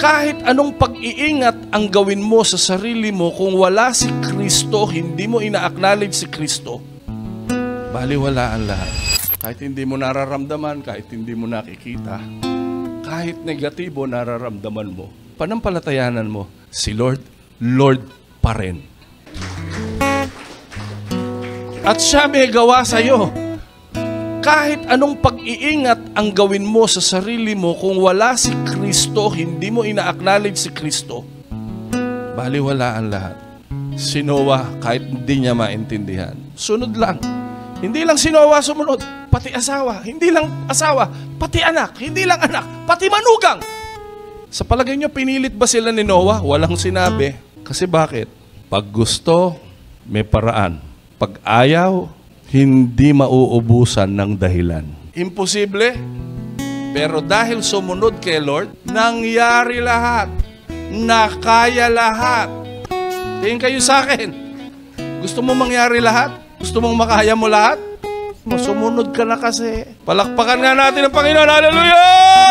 Kahit anong pag-iingat ang gawin mo sa sarili mo, kung wala si Kristo, hindi mo ina-acknowledge si Kristo, baliwala ang lahat. Kahit hindi mo nararamdaman, kahit hindi mo nakikita, kahit negatibo nararamdaman mo, panampalatayanan mo, si Lord, Lord pa rin. At siya may gawa sa'yo. Kahit anong pag-iingat ang gawin mo sa sarili mo, kung wala si Kristo, hindi mo ina-acknowledge si Kristo, baliwala ang lahat. Si Noah, kahit hindi niya maintindihan, sunod lang. Hindi lang si Noah sumunod, pati asawa. Hindi lang asawa, pati anak. Hindi lang anak, pati manugang. Sa palagay niyo, pinilit ba sila ni Noah? Walang sinabi. Kasi bakit? Pag gusto, may paraan. Pag ayaw, hindi mauubusan ng dahilan. Imposible. Pero dahil sumunod kay Lord, nangyari lahat. Nakaya lahat. Tingin kayo sa akin. Gusto mo mangyari lahat? Gusto mong makaya mo lahat? Sumunod ka na kasi. Palakpakan nga natin ang Panginoon. Hallelujah!